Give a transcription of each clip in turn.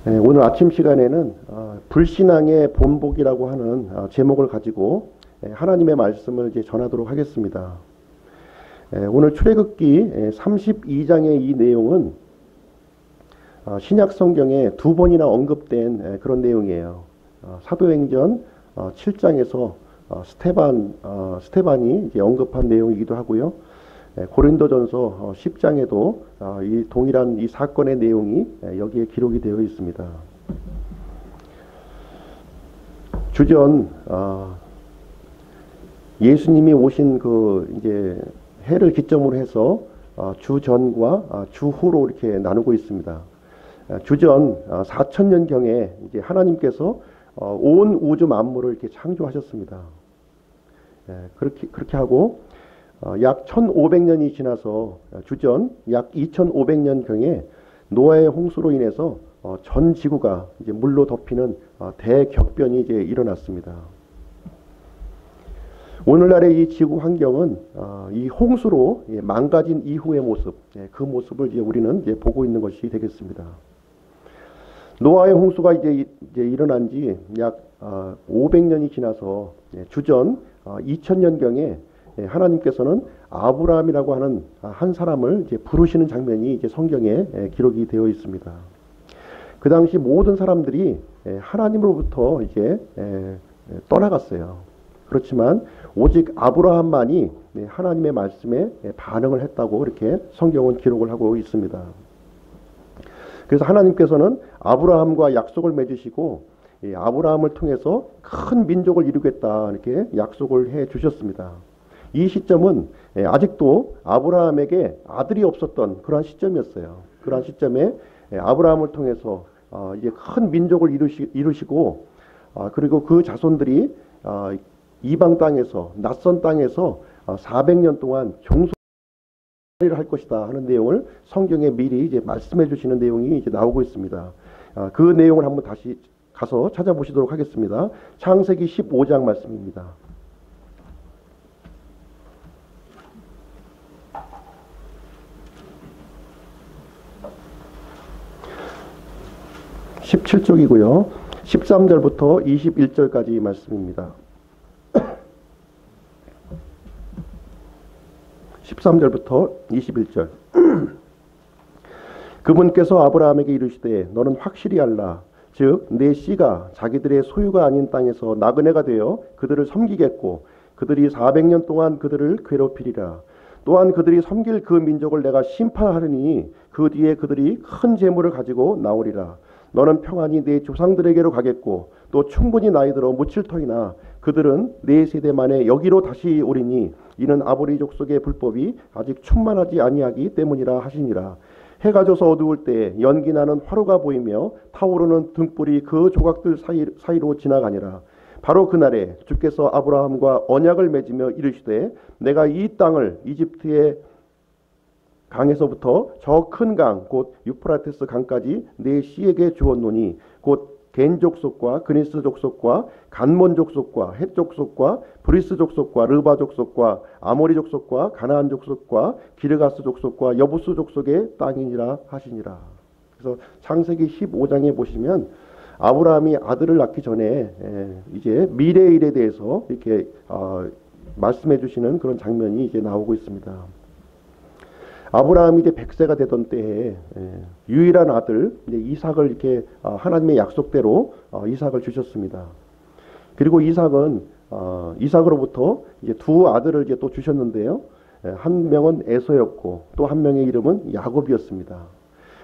오늘 아침 시간에는 불신앙의 본보기라고 하는 제목을 가지고 하나님의 말씀을 이제 전하도록 하겠습니다. 오늘 출애굽기 32장의 이 내용은 신약 성경에 두 번이나 언급된 그런 내용이에요. 사도행전 7장에서 스테반이 이제 언급한 내용이기도 하고요. 고린도전서 10장에도 이 동일한 이 사건의 내용이 여기에 기록이 되어 있습니다. 주전 예수님이 오신 그 이제 해를 기점으로 해서 주전과 주후로 이렇게 나누고 있습니다. 주전 4천년 경에 이제 하나님께서 온 우주 만물을 이렇게 창조하셨습니다. 그렇게 하고 약 1500년이 지나서 주전 약 2500년경에 노아의 홍수로 인해서 전 지구가 이제 물로 덮이는 대격변이 이제 일어났습니다. 오늘날의 이 지구 환경은 이 홍수로 망가진 이후의 모습, 그 모습을 이제 우리는 이제 보고 있는 것이 되겠습니다. 노아의 홍수가 이제 일어난 지 약 500년이 지나서 주전 2000년경에 하나님께서는 아브라함이라고 하는 한 사람을 이제 부르시는 장면이 이제 성경에 기록이 되어 있습니다. 그 당시 모든 사람들이 하나님으로부터 이제 떠나갔어요. 그렇지만 오직 아브라함만이 하나님의 말씀에 반응을 했다고 이렇게 성경은 기록을 하고 있습니다. 그래서 하나님께서는 아브라함과 약속을 맺으시고 아브라함을 통해서 큰 민족을 이루겠다 이렇게 약속을 해 주셨습니다. 이 시점은 아직도 아브라함에게 아들이 없었던 그러한 시점이었어요. 그러한 시점에 아브라함을 통해서 이제 큰 민족을 이루시고 그리고 그 자손들이 이방 땅에서 낯선 땅에서 400년 동안 종소리를 할 것이다 하는 내용을 성경에 미리 이제 말씀해 주시는 내용이 이제 나오고 있습니다. 그 내용을 한번 다시 가서 찾아보시도록 하겠습니다. 창세기 15장 말씀입니다. 17쪽이고요. 13절부터 21절까지 말씀입니다. 13절부터 21절. 그분께서 아브라함에게 이르시되 너는 확실히 알라. 즉 내 씨가 자기들의 소유가 아닌 땅에서 나그네가 되어 그들을 섬기겠고 그들이 400년 동안 그들을 괴롭히리라. 또한 그들이 섬길 그 민족을 내가 심판하리니 그 뒤에 그들이 큰 재물을 가지고 나오리라. 너는 평안히 내 조상들에게로 가겠고 또 충분히 나이 들어 묻힐 터이나 그들은 네 세대 만에 여기로 다시 오리니 이는 아모리 족속의 불법이 아직 충만하지 아니하기 때문이라 하시니라. 해가 져서 어두울 때 연기 나는 화로가 보이며 타오르는 등불이 그 조각들 사이로 지나가니라. 바로 그날에 주께서 아브라함과 언약을 맺으며 이르시되 내가 이 땅을 이집트의 강에서부터 저 큰 강 곧 유프라테스 강까지 내 씨에게 주었노니 곧 겐 족속과 그니스 족속과 간몬 족속과 헷 족속과 브리스 족속과 르바 족속과 아모리 족속과 가나안 족속과 기르가스 족속과 여부스 족속의 땅이니라 하시니라. 그래서 창세기 15장에 보시면 아브라함이 아들을 낳기 전에 이제 미래의 일에 대해서 이렇게 말씀해 주시는 그런 장면이 이제 나오고 있습니다. 아브라함이 이제 100세가 되던 때에 유일한 아들 이제 이삭을 이렇게 하나님의 약속대로 이삭을 주셨습니다. 그리고 이삭은 이삭으로부터 이제 두 아들을 이제 또 주셨는데요. 한 명은 에서였고 또 한 명의 이름은 야곱이었습니다.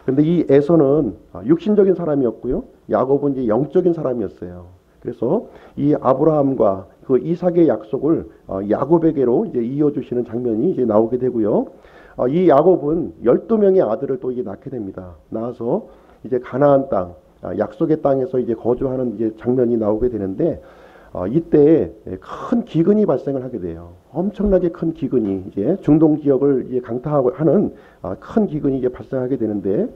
그런데 이 에서는 육신적인 사람이었고요. 야곱은 이제 영적인 사람이었어요. 그래서 이 아브라함과 그 이삭의 약속을 야곱에게로 이제 이어주시는 장면이 이제 나오게 되고요. 이 야곱은 12명의 아들을 또 이제 낳게 됩니다. 낳아서 이제 가나안 땅, 약속의 땅에서 이제 거주하는 이제 장면이 나오게 되는데, 이때 큰 기근이 발생을 하게 돼요. 엄청나게 큰 기근이 이제 중동 지역을 이제 강타하는 큰 기근이 이제 발생하게 되는데,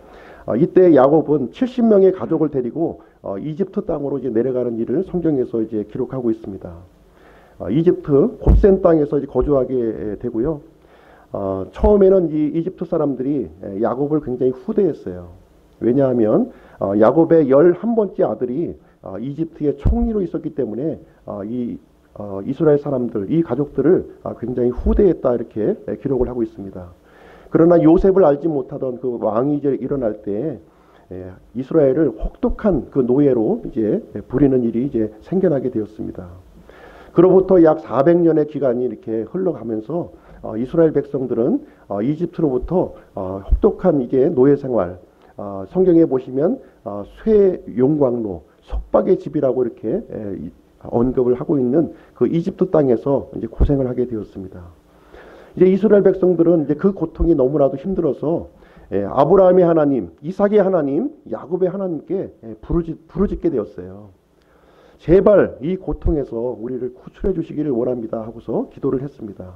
이때 야곱은 70명의 가족을 데리고 이집트 땅으로 이제 내려가는 일을 성경에서 이제 기록하고 있습니다. 이집트 고센 땅에서 이제 거주하게 되고요. 처음에는 이 이집트 사람들이 야곱을 굉장히 후대했어요. 왜냐하면 야곱의 11번째 아들이 이집트의 총리로 있었기 때문에 이 이스라엘 사람들, 이 가족들을 굉장히 후대했다 이렇게 기록을 하고 있습니다. 그러나 요셉을 알지 못하던 그 왕이 이제 일어날 때 이스라엘을 혹독한 그 노예로 이제 부리는 일이 이제 생겨나게 되었습니다. 그로부터 약 400년의 기간이 이렇게 흘러가면서 이스라엘 백성들은 이집트로부터 혹독한 이제 노예 생활, 성경에 보시면 쇠 용광로, 속박의 집이라고 이렇게 언급을 하고 있는 그 이집트 땅에서 이제 고생을 하게 되었습니다. 이제 이스라엘 백성들은 이제 그 고통이 너무나도 힘들어서 아브라함의 하나님, 이삭의 하나님, 야곱의 하나님께 부르짖게 되었어요. 제발 이 고통에서 우리를 구출해 주시기를 원합니다 하고서 기도를 했습니다.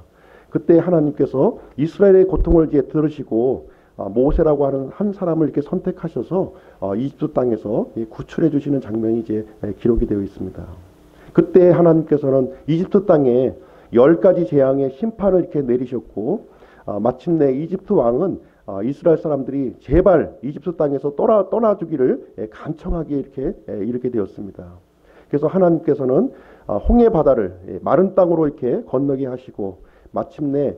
그때 하나님께서 이스라엘의 고통을 이제 들으시고 모세라고 하는 한 사람을 이렇게 선택하셔서 이집트 땅에서 구출해 주시는 장면이 이제 기록이 되어 있습니다. 그때 하나님께서는 이집트 땅에 10가지 재앙의 심판을 이렇게 내리셨고 마침내 이집트 왕은 이스라엘 사람들이 제발 이집트 땅에서 떠나주기를 간청하게 이렇게 이르게 되었습니다. 그래서 하나님께서는 홍해 바다를 마른 땅으로 이렇게 건너게 하시고 마침내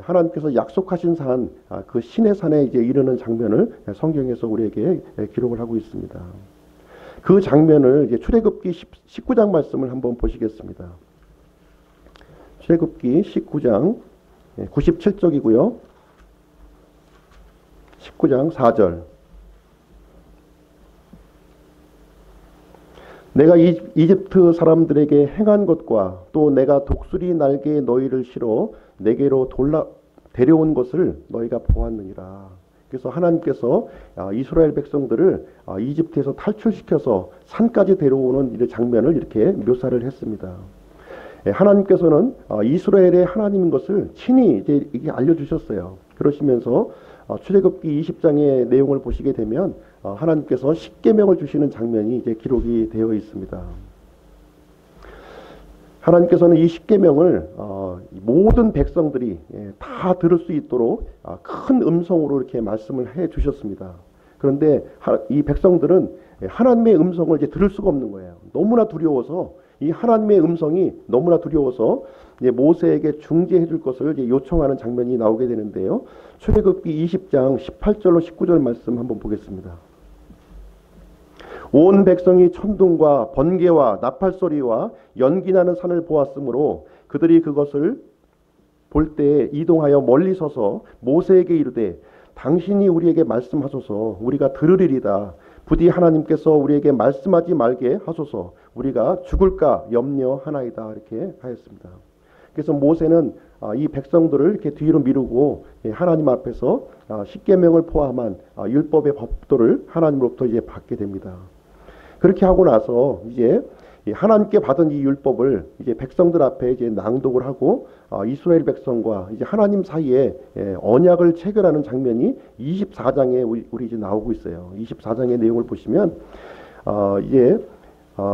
하나님께서 약속하신 산, 그 신의 산에 이제 이르는 장면을 성경에서 우리에게 기록을 하고 있습니다. 그 장면을 이제 출애굽기 19장 말씀을 한번 보시겠습니다. 출애굽기 19장 97쪽이고요. 19장 4절. 내가 이집트 사람들에게 행한 것과 또 내가 독수리 날개에 너희를 실어 내게로 데려온 것을 너희가 보았느니라. 그래서 하나님께서 이스라엘 백성들을 이집트에서 탈출시켜서 산까지 데려오는 이런 장면을 이렇게 묘사를 했습니다. 하나님께서는 이스라엘의 하나님인 것을 친히 이제 이게 알려주셨어요. 그러시면서 출애굽기 20장의 내용을 보시게 되면 하나님께서 십계명을 주시는 장면이 이제 기록이 되어 있습니다. 하나님께서는 이 십계명을 모든 백성들이 다 들을 수 있도록 큰 음성으로 이렇게 말씀을 해 주셨습니다. 그런데 이 백성들은 하나님의 음성을 이제 들을 수가 없는 거예요. 너무나 두려워서 이 하나님의 음성이 너무나 두려워서 이제 모세에게 중재해 줄 것을 이제 요청하는 장면이 나오게 되는데요. 출애굽기 20장 18절로 19절 말씀 한번 보겠습니다. 온 백성이 천둥과 번개와 나팔 소리와 연기나는 산을 보았으므로 그들이 그것을 볼 때 이동하여 멀리 서서 모세에게 이르되 당신이 우리에게 말씀하소서 우리가 들으리이다. 부디 하나님께서 우리에게 말씀하지 말게 하소서 우리가 죽을까 염려하나이다. 이렇게 하였습니다. 그래서 모세는 이 백성들을 이렇게 뒤로 미루고 하나님 앞에서 십계명을 포함한 율법의 법도를 하나님으로부터 이제 받게 됩니다. 그렇게 하고 나서 이제 하나님께 받은 이 율법을 이제 백성들 앞에 이제 낭독을 하고 이스라엘 백성과 이제 하나님 사이에 언약을 체결하는 장면이 24장에 우리 이제 나오고 있어요. 24장의 내용을 보시면 이제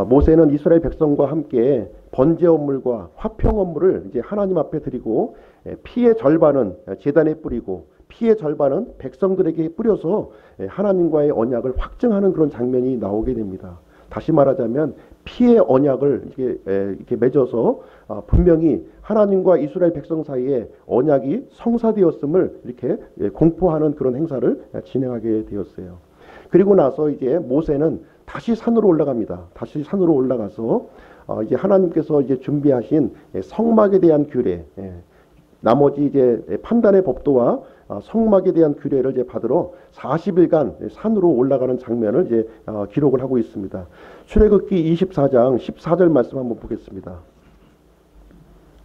모세는 이스라엘 백성과 함께 번제 업물과 화평 업물을 이제 하나님 앞에 드리고 피의 절반은 제단에 뿌리고 피의 절반은 백성들에게 뿌려서 하나님과의 언약을 확증하는 그런 장면이 나오게 됩니다. 다시 말하자면 피의 언약을 이렇게 맺어서 분명히 하나님과 이스라엘 백성 사이에 언약이 성사되었음을 이렇게 공포하는 그런 행사를 진행하게 되었어요. 그리고 나서 이제 모세는 다시 산으로 올라갑니다. 다시 산으로 올라가서 이제 하나님께서 이제 준비하신 성막에 대한 규례, 나머지 이제 판단의 법도와 성막에 대한 규례를 이제 받으러 40일간 산으로 올라가는 장면을 이제 기록을 하고 있습니다. 출애굽기 24장 14절 말씀 한번 보겠습니다.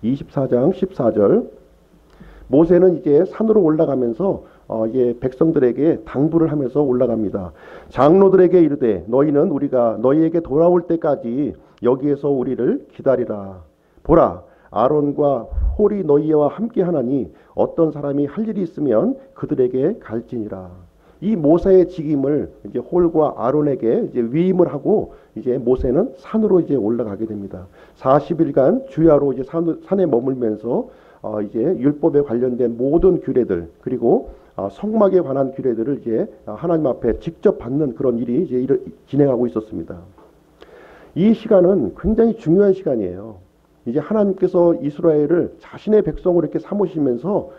24장 14절. 모세는 이제 산으로 올라가면서 이제 백성들에게 당부를 하면서 올라갑니다. 장로들에게 이르되 너희는 우리가 너희에게 돌아올 때까지 여기에서 우리를 기다리라. 보라, 아론과 홀이 너희와 함께 하나니 어떤 사람이 할 일이 있으면 그들에게 갈지니라. 이 모세의 직임을 이제 홀과 아론에게 이제 위임을 하고 이제 모세는 산으로 이제 올라가게 됩니다. 40일간 주야로 이제 산에 머물면서 이제 율법에 관련된 모든 규례들 그리고 성막에 관한 규례들을 이제 하나님 앞에 직접 받는 그런 일이 이제 진행하고 있었습니다. 이 시간은 굉장히 중요한 시간이에요. 이제 하나님께서 이스라엘을 자신의 백성으로 이렇게 삼으시면서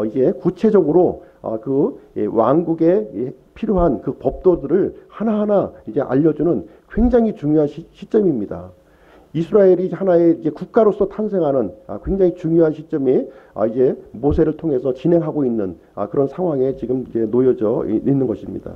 이제 구체적으로 그 왕국에 필요한 그 법도들을 하나하나 이제 알려주는 굉장히 중요한 시점입니다. 이스라엘이 하나의 이제 국가로서 탄생하는 굉장히 중요한 시점에 이제 모세를 통해서 진행하고 있는 그런 상황에 지금 이제 놓여져 있는 것입니다.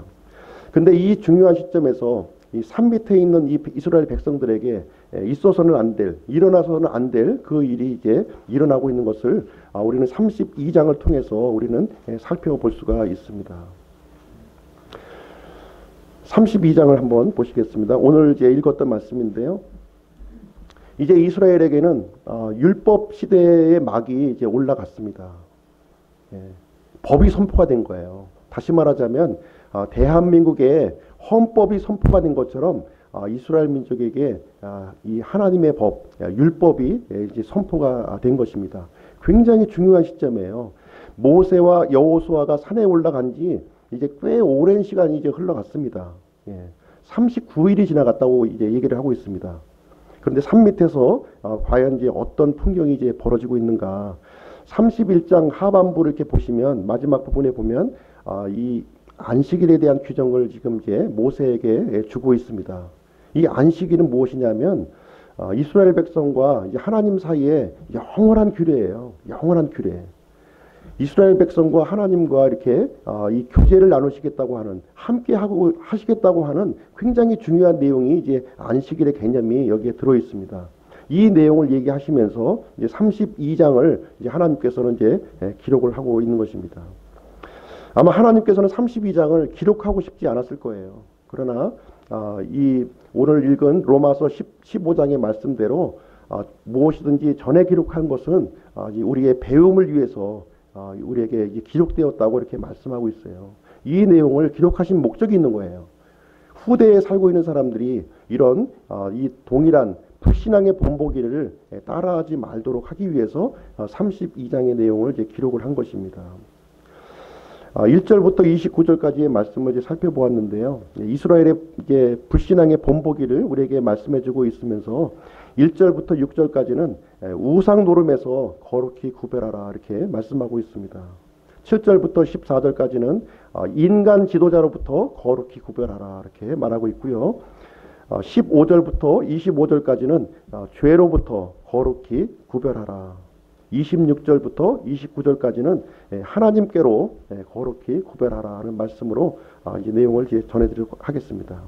근데 이 중요한 시점에서 이 산 밑에 있는 이 이스라엘 백성들에게 있어서는 안 될, 일어나서는 안 될 그 일이 이제 일어나고 있는 것을 우리는 32장을 통해서 우리는 살펴볼 수가 있습니다. 32장을 한번 보시겠습니다. 오늘 이제 읽었던 말씀인데요. 이제 이스라엘에게는 율법 시대의 막이 이제 올라갔습니다. 법이 선포가 된 거예요. 다시 말하자면 대한민국의 헌법이 선포가 된 것처럼 이스라엘 민족에게 이 하나님의 법, 율법이 이제 선포가 된 것입니다. 굉장히 중요한 시점이에요. 모세와 여호수아가 산에 올라간 지 이제 꽤 오랜 시간이 이제 흘러갔습니다. 39일이 지나갔다고 이제 얘기를 하고 있습니다. 그런데 산 밑에서 과연 이제 어떤 풍경이 이제 벌어지고 있는가? 31장 하반부를 이렇게 보시면 마지막 부분에 보면 이 안식일에 대한 규정을 지금 이제 모세에게 주고 있습니다. 이 안식일은 무엇이냐면 이스라엘 백성과 이제 하나님 사이에 영원한 규례예요. 영원한 규례. 이스라엘 백성과 하나님과 이렇게 이 교제를 나누시겠다고 하는, 함께 하시겠다고 하는 굉장히 중요한 내용이 이제 안식일의 개념이 여기에 들어 있습니다. 이 내용을 얘기하시면서 이제 32장을 이제 하나님께서는 이제 기록을 하고 있는 것입니다. 아마 하나님께서는 32장을 기록하고 싶지 않았을 거예요. 그러나 이 오늘 읽은 로마서 15장의 말씀대로 무엇이든지 전에 기록한 것은 우리의 배움을 위해서 우리에게 기록되었다고 이렇게 말씀하고 있어요. 이 내용을 기록하신 목적이 있는 거예요. 후대에 살고 있는 사람들이 이런 이 동일한 불신앙의 본보기를 따라하지 말도록 하기 위해서 32장의 내용을 이제 기록을 한 것입니다. 1절부터 29절까지의 말씀을 이제 살펴보았는데요. 이스라엘의 이제 불신앙의 본보기를 우리에게 말씀해주고 있으면서 1절부터 6절까지는 우상 노름에서 거룩히 구별하라 이렇게 말씀하고 있습니다. 7절부터 14절까지는 인간 지도자로부터 거룩히 구별하라 이렇게 말하고 있고요. 15절부터 25절까지는 죄로부터 거룩히 구별하라. 26절부터 29절까지는 하나님께로 거룩히 구별하라는 말씀으로 이제 내용을 이제 전해드리도록 하겠습니다.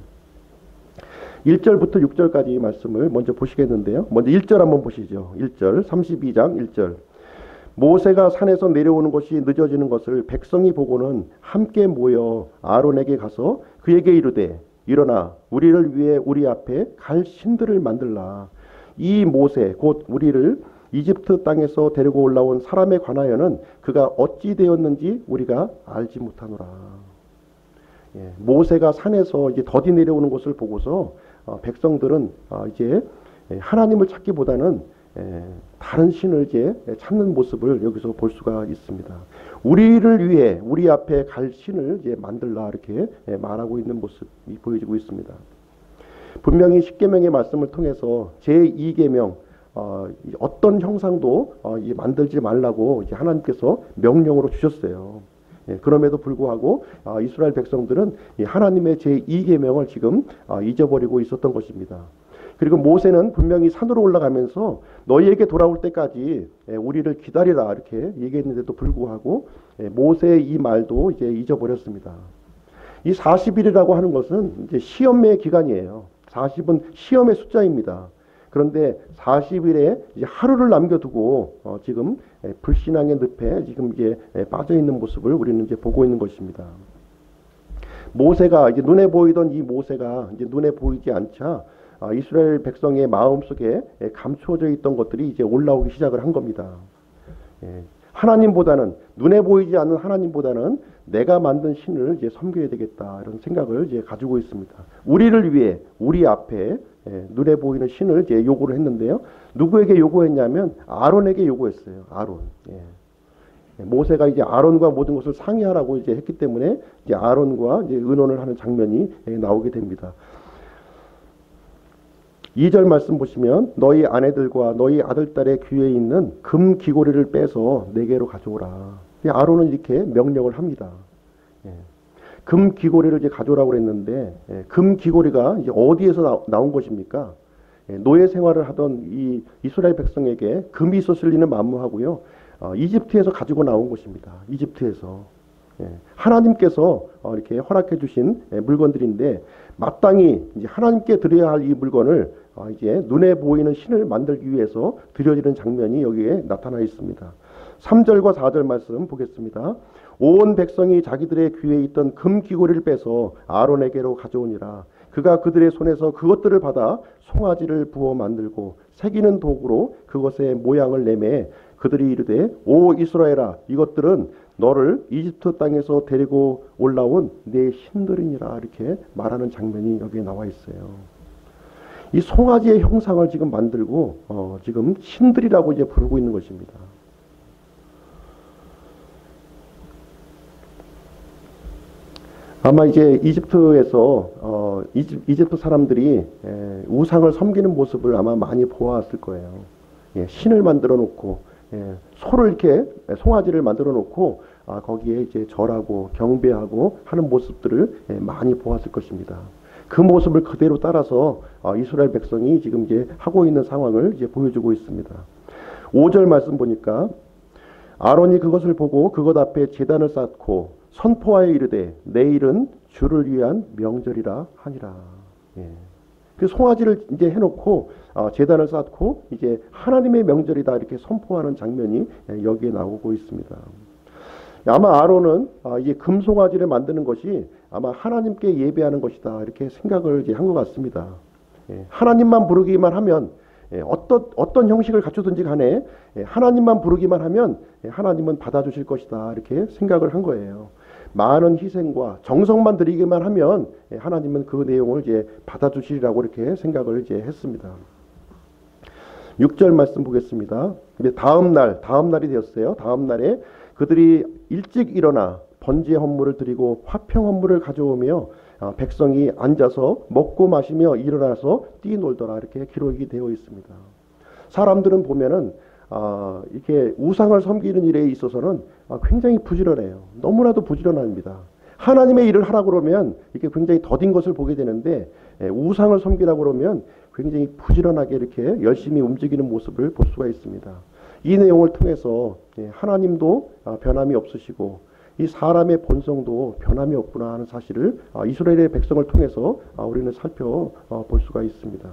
1절부터 6절까지 말씀을 먼저 보시겠는데요. 먼저 1절 한번 보시죠. 1절 32장 1절. 모세가 산에서 내려오는 것이 늦어지는 것을 백성이 보고는 함께 모여 아론에게 가서 그에게 이르되 일어나 우리를 위해 우리 앞에 갈 신들을 만들라. 이 모세 곧 우리를 이집트 땅에서 데리고 올라온 사람에 관하여는 그가 어찌 되었는지 우리가 알지 못하노라. 모세가 산에서 이제 더디 내려오는 것을 보고서 백성들은 이제 하나님을 찾기보다는 다른 신을 이제 찾는 모습을 여기서 볼 수가 있습니다. 우리를 위해 우리 앞에 갈 신을 이제 만들라 이렇게 말하고 있는 모습이 보여지고 있습니다. 분명히 십계명의 말씀을 통해서 제2계명 어떤 형상도 만들지 말라고 이제 하나님께서 명령으로 주셨어요. 그럼에도 불구하고 이스라엘 백성들은 하나님의 제2계명을 지금 잊어버리고 있었던 것입니다. 그리고 모세는 분명히 산으로 올라가면서 너희에게 돌아올 때까지 우리를 기다리라 이렇게 얘기했는데도 불구하고 모세의 이 말도 이제 잊어버렸습니다. 이 40일이라고 하는 것은 이제 시험의 기간이에요. 40은 시험의 숫자입니다. 그런데 40일에 이제 하루를 남겨두고 지금 불신앙의 늪에 지금 이제 빠져 있는 모습을 우리는 이제 보고 있는 것입니다. 모세가 이제 눈에 보이던 이 모세가 이제 눈에 보이지 않자 이스라엘 백성의 마음 속에 감추어져 있던 것들이 이제 올라오기 시작을 한 겁니다. 하나님보다는 눈에 보이지 않는 하나님보다는 내가 만든 신을 이제 섬겨야 되겠다 이런 생각을 이제 가지고 있습니다. 우리를 위해 우리 앞에 눈에 보이는 신을 이제 요구를 했는데요. 누구에게 요구했냐면 아론에게 요구했어요. 아론. 모세가 이제 아론과 모든 것을 상의하라고 이제 했기 때문에 이제 아론과 이제 의논을 하는 장면이 나오게 됩니다. 2절 말씀 보시면 너희 아내들과 너희 아들딸의 귀에 있는 금 귀고리를 빼서 내게로 가져오라. 아론은 이렇게 명령을 합니다. 금 귀고리를 이제 가져오라고 그랬는데 금 귀고리가 이제 어디에서 나온 것입니까? 노예 생활을 하던 이 이스라엘 백성에게 금이 있었을 리는 만무하고요. 이집트에서 가지고 나온 것입니다. 이집트에서 하나님께서 이렇게 허락해 주신 물건들인데 마땅히 이제 하나님께 드려야 할 이 물건을 이제 눈에 보이는 신을 만들기 위해서 드려지는 장면이 여기에 나타나 있습니다. 3절과 4절 말씀 보겠습니다. 온 백성이 자기들의 귀에 있던 금 귀고리를 빼서 아론에게로 가져오니라. 그가 그들의 손에서 그것들을 받아 송아지를 부어 만들고 새기는 도구로 그것의 모양을 내매 그들이 이르되 오 이스라엘아 이것들은 너를 이집트 땅에서 데리고 올라온 내 신들이니라. 이렇게 말하는 장면이 여기에 나와 있어요. 이 송아지의 형상을 지금 만들고 지금 신들이라고 이제 부르고 있는 것입니다. 아마 이제 이집트에서 이집트 사람들이 우상을 섬기는 모습을 아마 많이 보아왔을 거예요. 신을 만들어 놓고 소를 이렇게 송아지를 만들어 놓고 거기에 이제 절하고 경배하고 하는 모습들을 많이 보았을 것입니다. 그 모습을 그대로 따라서 이스라엘 백성이 지금 이제 하고 있는 상황을 이제 보여주고 있습니다. 5절 말씀 보니까 아론이 그것을 보고 그것 앞에 제단을 쌓고 선포하여 이르되 내일은 주를 위한 명절이라 하니라. 그 송아지를 이제 해놓고 제단을 쌓고 이제 하나님의 명절이다 이렇게 선포하는 장면이 여기에 나오고 있습니다. 아마 아론은 이제 금송아지를 만드는 것이 아마 하나님께 예배하는 것이다 이렇게 생각을 이제 한 것 같습니다. 하나님만 부르기만 하면 어떤 형식을 갖추든지 간에 하나님만 부르기만 하면 하나님은 받아주실 것이다 이렇게 생각을 한 거예요. 많은 희생과 정성만 드리기만 하면 하나님은 그 내용을 이제 받아주시리라고 이렇게 생각을 이제 했습니다. 6절 말씀 보겠습니다. 다음 날이 되었어요. 다음 날에 그들이 일찍 일어나 번제 헌물을 드리고 화평 헌물을 가져오며 백성이 앉아서 먹고 마시며 일어나서 뛰놀더라 이렇게 기록이 되어 있습니다. 사람들은 보면은 이렇게 우상을 섬기는 일에 있어서는 굉장히 부지런해요. 너무나도 부지런합니다. 하나님의 일을 하라고 그러면 이렇게 굉장히 더딘 것을 보게 되는데 우상을 섬기라고 그러면 굉장히 부지런하게 이렇게 열심히 움직이는 모습을 볼 수가 있습니다. 이 내용을 통해서 하나님도 변함이 없으시고 이 사람의 본성도 변함이 없구나 하는 사실을 이스라엘의 백성을 통해서 우리는 살펴볼 수가 있습니다.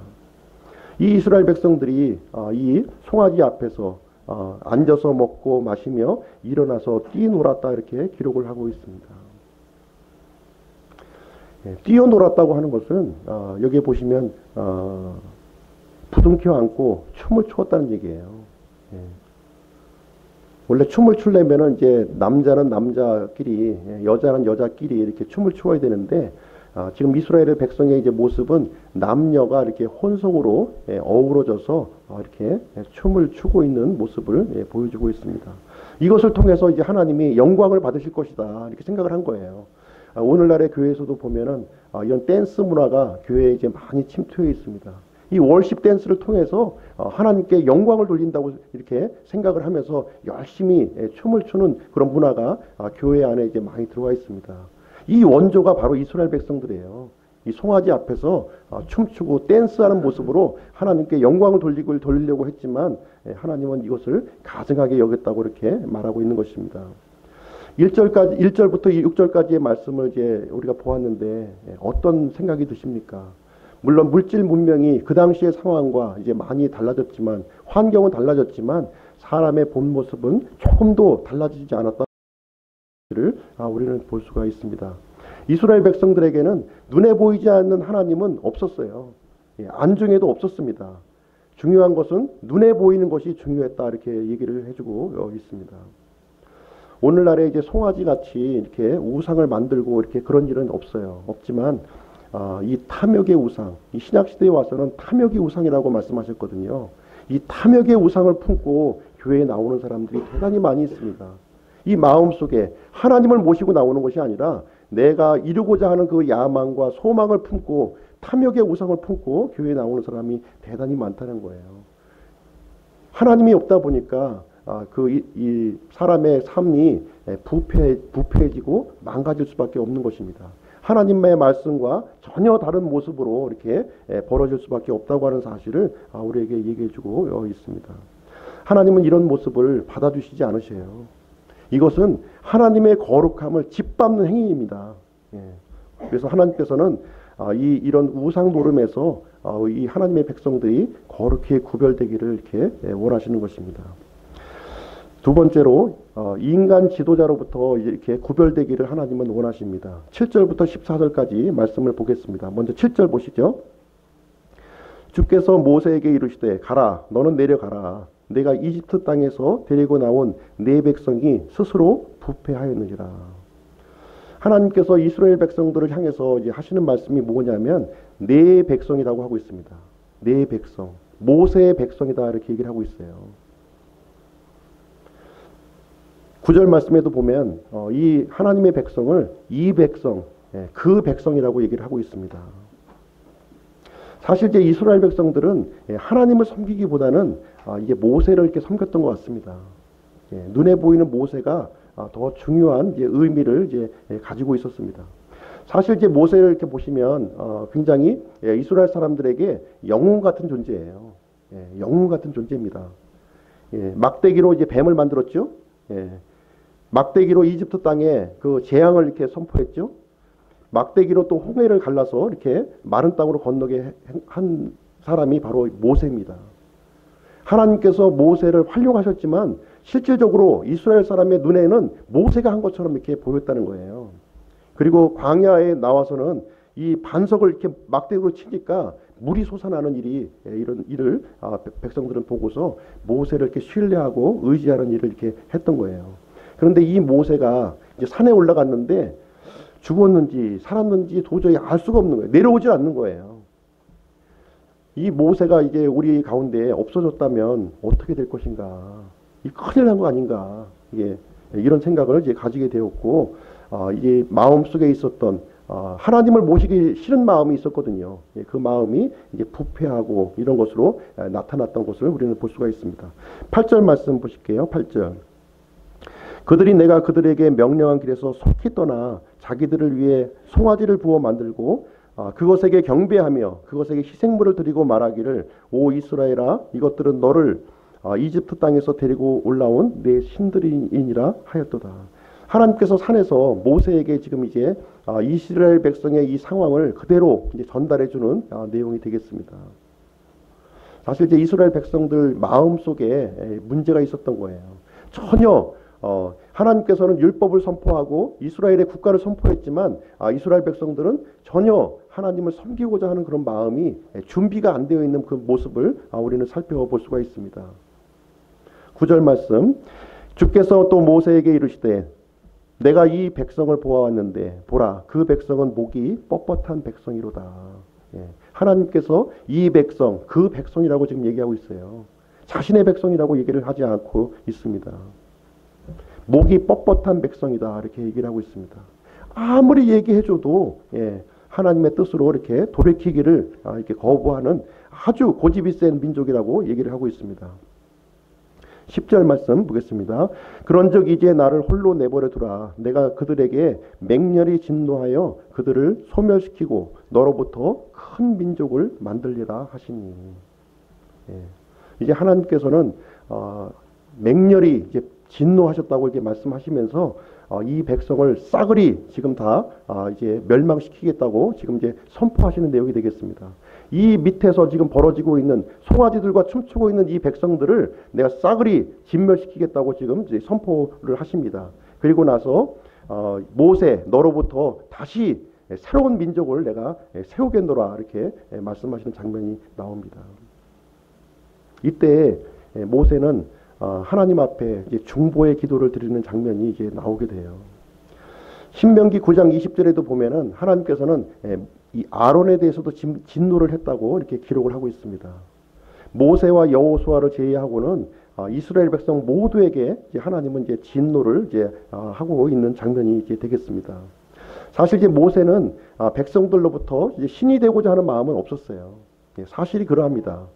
이 이스라엘 백성들이 이 송아지 앞에서 앉아서 먹고 마시며 일어나서 뛰놀았다 이렇게 기록을 하고 있습니다. 뛰어놀았다고 하는 것은 여기에 보시면 부둥켜 안고 춤을 추었다는 얘기예요. 원래 춤을 추려면은 이제 남자는 남자끼리, 여자는 여자끼리 이렇게 춤을 추어야 되는데 지금 이스라엘의 백성의 이제 모습은 남녀가 이렇게 혼성으로 어우러져서 이렇게 춤을 추고 있는 모습을 보여주고 있습니다. 이것을 통해서 이제 하나님이 영광을 받으실 것이다 이렇게 생각을 한 거예요. 오늘날의 교회에서도 보면은 이런 댄스 문화가 교회에 이제 많이 침투해 있습니다. 이 월십 댄스를 통해서 하나님께 영광을 돌린다고 이렇게 생각을 하면서 열심히 춤을 추는 그런 문화가 교회 안에 이제 많이 들어와 있습니다. 이 원조가 바로 이스라엘 백성들이에요. 이 송아지 앞에서 춤추고 댄스하는 모습으로 하나님께 영광을 돌리려고 했지만 하나님은 이것을 가증하게 여겼다고 이렇게 말하고 있는 것입니다. 1절부터 6절까지의 말씀을 이제 우리가 보았는데 어떤 생각이 드십니까? 물론 물질 문명이 그 당시의 상황과 이제 많이 달라졌지만 환경은 달라졌지만 사람의 본 모습은 조금도 달라지지 않았다는 것을 우리는 볼 수가 있습니다. 이스라엘 백성들에게는 눈에 보이지 않는 하나님은 없었어요. 안중에도 없었습니다. 중요한 것은 눈에 보이는 것이 중요했다 이렇게 얘기를 해주고 있습니다. 오늘날에 이제 송아지 같이 이렇게 우상을 만들고 이렇게 그런 일은 없어요. 없지만 이 탐욕의 우상, 이 신약 시대에 와서는 탐욕의 우상이라고 말씀하셨거든요. 이 탐욕의 우상을 품고 교회에 나오는 사람들이 대단히 많이 있습니다. 이 마음 속에 하나님을 모시고 나오는 것이 아니라 내가 이루고자 하는 그 야망과 소망을 품고 탐욕의 우상을 품고 교회에 나오는 사람이 대단히 많다는 거예요. 하나님이 없다 보니까 이 사람의 삶이 부패해지고 망가질 수밖에 없는 것입니다. 하나님의 말씀과 전혀 다른 모습으로 이렇게 벌어질 수밖에 없다고 하는 사실을 우리에게 얘기해주고 있습니다. 하나님은 이런 모습을 받아주시지 않으셔요. 이것은 하나님의 거룩함을 짓밟는 행위입니다. 그래서 하나님께서는 이런 우상 노름에서 이 하나님의 백성들이 거룩히 구별되기를 이렇게 원하시는 것입니다. 두 번째로 인간 지도자로부터 이렇게 구별되기를 하나님은 원하십니다. 7절부터 14절까지 말씀을 보겠습니다. 먼저 7절 보시죠. 주께서 모세에게 이르시되 가라 너는 내려가라 내가 이집트 땅에서 데리고 나온 네 백성이 스스로 부패하였느니라. 하나님께서 이스라엘 백성들을 향해서 이제 하시는 말씀이 뭐냐면 네 백성이라고 하고 있습니다. 네 백성, 모세의 백성이다 이렇게 얘기를 하고 있어요. 9절 말씀에도 보면 이 하나님의 백성을 이 백성, 그 백성이라고 얘기를 하고 있습니다. 사실 이제 이스라엘 백성들은 하나님을 섬기기보다는 이게 모세를 이렇게 섬겼던 것 같습니다. 눈에 보이는 모세가 더 중요한 이제 의미를 이제 가지고 있었습니다. 사실 이제 모세를 이렇게 보시면 굉장히 이스라엘 사람들에게 영웅 같은 존재예요. 영웅 같은 존재입니다. 막대기로 이제 뱀을 만들었죠. 막대기로 이집트 땅에 그 재앙을 이렇게 선포했죠. 막대기로 또 홍해를 갈라서 이렇게 마른 땅으로 건너게 한 사람이 바로 모세입니다. 하나님께서 모세를 활용하셨지만 실질적으로 이스라엘 사람의 눈에는 모세가 한 것처럼 이렇게 보였다는 거예요. 그리고 광야에 나와서는 이 반석을 이렇게 막대기로 치니까 물이 솟아나는 이런 일을 백성들은 보고서 모세를 이렇게 신뢰하고 의지하는 일을 이렇게 했던 거예요. 그런데 이 모세가 이제 산에 올라갔는데 죽었는지 살았는지 도저히 알 수가 없는 거예요. 내려오질 않는 거예요. 이 모세가 이제 우리 가운데 없어졌다면 어떻게 될 것인가? 이 큰일 난 거 아닌가? 이게 이런 생각을 이제 가지게 되었고, 이제 마음 속에 있었던 하나님을 모시기 싫은 마음이 있었거든요. 그 마음이 이제 부패하고 이런 것으로 나타났던 것을 우리는 볼 수가 있습니다. 8절 말씀 보실게요. 8절. 그들이 내가 그들에게 명령한 길에서 속히 떠나 자기들을 위해 송아지를 부어 만들고 그것에게 경배하며 그것에게 희생물을 드리고 말하기를 오 이스라엘아 이것들은 너를 이집트 땅에서 데리고 올라온 내 신들이니라 하였도다. 하나님께서 산에서 모세에게 지금 이제 이스라엘 백성의 이 상황을 그대로 이제 전달해주는 내용이 되겠습니다. 사실 이제 이스라엘 백성들 마음 속에 문제가 있었던 거예요. 전혀 하나님께서는 율법을 선포하고 이스라엘의 국가를 선포했지만 이스라엘 백성들은 전혀 하나님을 섬기고자 하는 그런 마음이 준비가 안 되어 있는 그 모습을 우리는 살펴볼 수가 있습니다. 9절 말씀 주께서 또 모세에게 이르시되 내가 이 백성을 보아왔는데 보라 그 백성은 목이 뻣뻣한 백성이로다. 하나님께서 이 백성 그 백성이라고 지금 얘기하고 있어요. 자신의 백성이라고 얘기를 하지 않고 있습니다. 목이 뻣뻣한 백성이다 이렇게 얘기를 하고 있습니다. 아무리 얘기해줘도 하나님의 뜻으로 이렇게 돌이키기를 이렇게 거부하는 아주 고집이 센 민족이라고 얘기를 하고 있습니다. 10절 말씀 보겠습니다. 그런즉 이제 나를 홀로 내버려 두라. 내가 그들에게 맹렬히 진노하여 그들을 소멸시키고 너로부터 큰 민족을 만들리라 하시니. 이제 하나님께서는 맹렬히 이제 진노하셨다고 이렇게 말씀하시면서 이 백성을 싸그리 지금 다 이제 멸망시키겠다고 지금 이제 선포하시는 내용이 되겠습니다. 이 밑에서 지금 벌어지고 있는 송아지들과 춤추고 있는 이 백성들을 내가 싸그리 진멸시키겠다고 지금 이제 선포를 하십니다. 그리고 나서 모세 너로부터 다시 새로운 민족을 내가 세우겠노라 이렇게 말씀하시는 장면이 나옵니다. 이때 모세는 하나님 앞에 이제 중보의 기도를 드리는 장면이 이제 나오게 돼요. 신명기 9장 20절에도 보면은 하나님께서는 이 아론에 대해서도 진노를 했다고 이렇게 기록을 하고 있습니다. 모세와 여호수아를 제외하고는 이스라엘 백성 모두에게 이제 하나님은 이제 진노를 이제 하고 있는 장면이 이제 되겠습니다. 사실 이제 모세는 백성들로부터 이제 신이 되고자 하는 마음은 없었어요. 예, 사실이 그러합니다.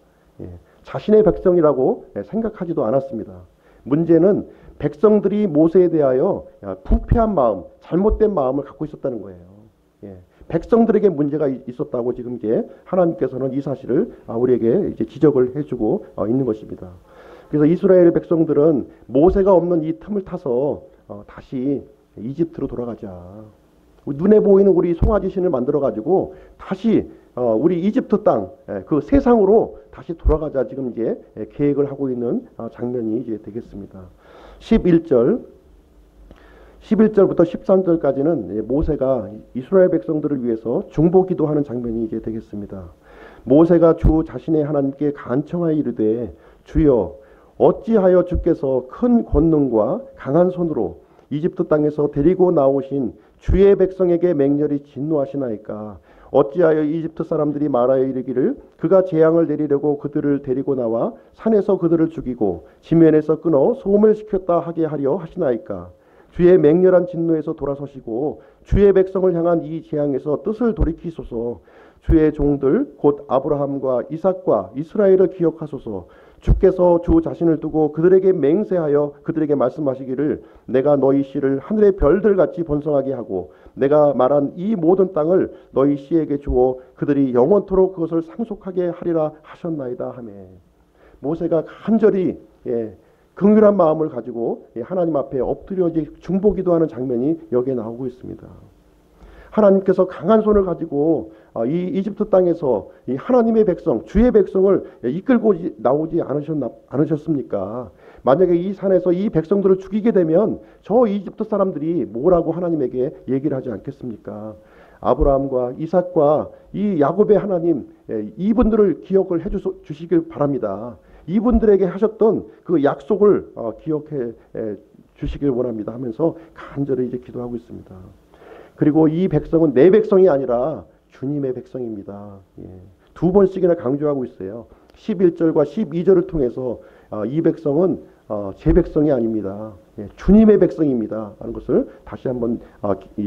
예, 자신의 백성이라고 생각하지도 않았습니다. 문제는 백성들이 모세에 대하여 부패한 마음, 잘못된 마음을 갖고 있었다는 거예요. 예, 백성들에게 문제가 있었다고 지금 이제 하나님께서는 이 사실을 우리에게 이제 지적을 해주고 있는 것입니다. 그래서 이스라엘 백성들은 모세가 없는 이 틈을 타서 다시 이집트로 돌아가자. 눈에 보이는 우리 송아지 신을 만들어 가지고 다시 우리 이집트 땅 그 세상으로 다시 돌아가자 지금 이제 계획을 하고 있는 장면이 이제 되겠습니다. 11절부터 13절까지는 모세가 이스라엘 백성들을 위해서 중보 기도하는 장면이 이제 되겠습니다. 모세가 주 자신의 하나님께 간청하여 이르되 주여 어찌하여 주께서 큰 권능과 강한 손으로 이집트 땅에서 데리고 나오신 주의 백성에게 맹렬히 진노하시나이까. 어찌하여 이집트 사람들이 말하여 이르기를 그가 재앙을 내리려고 그들을 데리고 나와 산에서 그들을 죽이고 지면에서 끊어 소멸시켰다 하게 하려 하시나이까. 주의 맹렬한 진노에서 돌아서시고 주의 백성을 향한 이 재앙에서 뜻을 돌이키소서. 주의 종들 곧 아브라함과 이삭과 이스라엘을 기억하소서. 주께서 주 자신을 두고 그들에게 맹세하여 그들에게 말씀하시기를 내가 너희 씨를 하늘의 별들같이 번성하게 하고 내가 말한 이 모든 땅을 너희 씨에게 주어 그들이 영원토록 그것을 상속하게 하리라 하셨나이다 하며 모세가 간절히 긍휼한 마음을 가지고 하나님 앞에 엎드려 중보 기도하는 장면이 여기에 나오고 있습니다. 하나님께서 강한 손을 가지고 이 이집트 땅에서 이 하나님의 백성, 주의 백성을 이끌고 나오지 않으셨습니까? 만약에 이 산에서 이 백성들을 죽이게 되면 저 이집트 사람들이 뭐라고 하나님에게 얘기를 하지 않겠습니까? 아브라함과 이삭과 이 야곱의 하나님, 이분들을 기억을 해주시길 바랍니다. 이분들에게 하셨던 그 약속을 기억해 주시길 원합니다 하면서 간절히 이제 기도하고 있습니다. 그리고 이 백성은 내 백성이 아니라 주님의 백성입니다. 두 번씩이나 강조하고 있어요. 11절과 12절을 통해서 이 백성은 제 백성이 아닙니다. 주님의 백성입니다. 하는 것을 다시 한번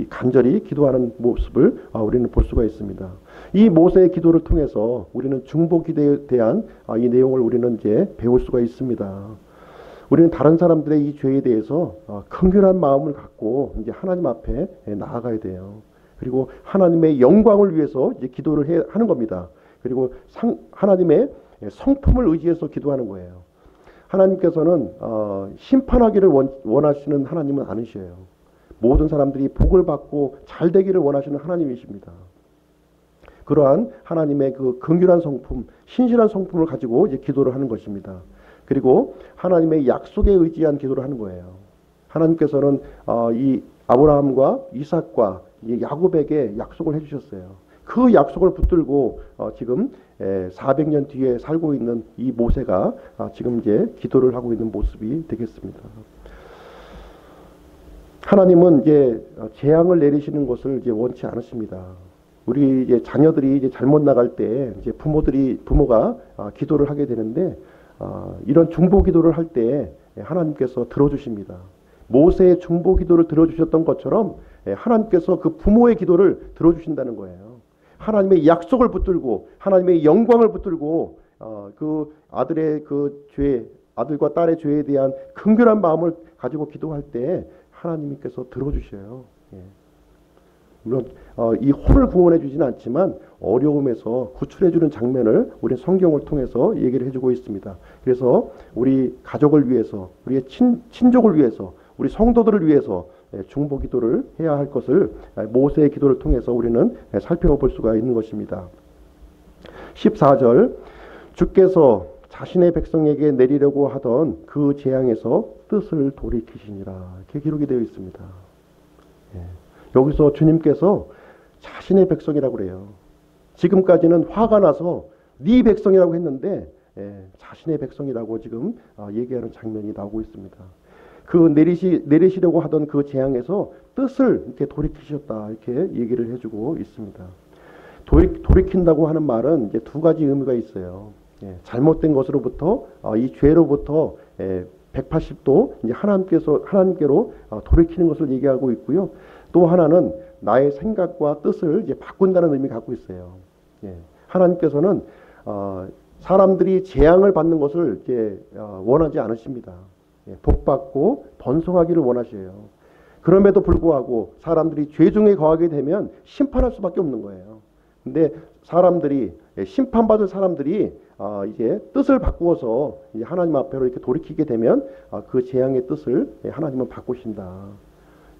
간절히 기도하는 모습을 우리는 볼 수가 있습니다. 이 모세의 기도를 통해서 우리는 중보 기도에 대한 이 내용을 우리는 이제 배울 수가 있습니다. 우리는 다른 사람들의 이 죄에 대해서 긍휼한 마음을 갖고 이제 하나님 앞에 나아가야 돼요. 그리고 하나님의 영광을 위해서 이제 기도를 하는 겁니다. 그리고 하나님의 성품을 의지해서 기도하는 거예요. 하나님께서는 심판하기를 원하시는 하나님은 아니셔요. 모든 사람들이 복을 받고 잘 되기를 원하시는 하나님이십니다. 그러한 하나님의 그 긍휼한 성품, 신실한 성품을 가지고 이제 기도를 하는 것입니다. 그리고 하나님의 약속에 의지한 기도를 하는 거예요. 하나님께서는 이 아브라함과 이삭과 야곱에게 약속을 해주셨어요. 그 약속을 붙들고 지금 400년 뒤에 살고 있는 이 모세가 지금 이제 기도를 하고 있는 모습이 되겠습니다. 하나님은 이제 재앙을 내리시는 것을 이제 원치 않으십니다. 우리 이제 자녀들이 이제 잘못 나갈 때 이제 부모가 기도를 하게 되는데 이런 중보 기도를 할 때 하나님께서 들어주십니다. 모세의 중보 기도를 들어주셨던 것처럼 하나님께서 그 부모의 기도를 들어주신다는 거예요. 하나님의 약속을 붙들고 하나님의 영광을 붙들고 그 아들의 그 죄, 아들과 딸의 죄에 대한 긍휼한 마음을 가지고 기도할 때 하나님께서 들어주셔요. 물론 이 혼을 구원해 주지는 않지만 어려움에서 구출해 주는 장면을 우리 성경을 통해서 얘기를 해주고 있습니다. 그래서 우리 가족을 위해서, 우리의 친족을 위해서, 우리 성도들을 위해서 중보 기도를 해야 할 것을 모세의 기도를 통해서 우리는 살펴볼 수가 있는 것입니다. 14절 주께서 자신의 백성에게 내리려고 하던 그 재앙에서 뜻을 돌이키시니라 이렇게 기록이 되어 있습니다. 여기서 주님께서 자신의 백성이라고 그래요. 지금까지는 화가 나서 네 백성이라고 했는데 자신의 백성이라고 지금 얘기하는 장면이 나오고 있습니다. 그 내리시려고 하던 그 재앙에서 뜻을 이렇게 돌이키셨다 이렇게 얘기를 해주고 있습니다. 돌이킨다고 하는 말은 이제 두 가지 의미가 있어요. 잘못된 것으로부터 이 죄로부터 180도 이제 하나님께로 돌이키는 것을 얘기하고 있고요. 또 하나는 나의 생각과 뜻을 이제 바꾼다는 의미 갖고 있어요. 하나님께서는 사람들이 재앙을 받는 것을 이제 원하지 않으십니다. 복받고 번성하기를 원하셔요. 그럼에도 불구하고 사람들이 죄 중에 거하게 되면 심판할 수밖에 없는 거예요. 근데 사람들이 심판받을 사람들이 이제 뜻을 바꾸어서 이제 하나님 앞으로 이렇게 돌이키게 되면 그 재앙의 뜻을 하나님은 바꾸신다.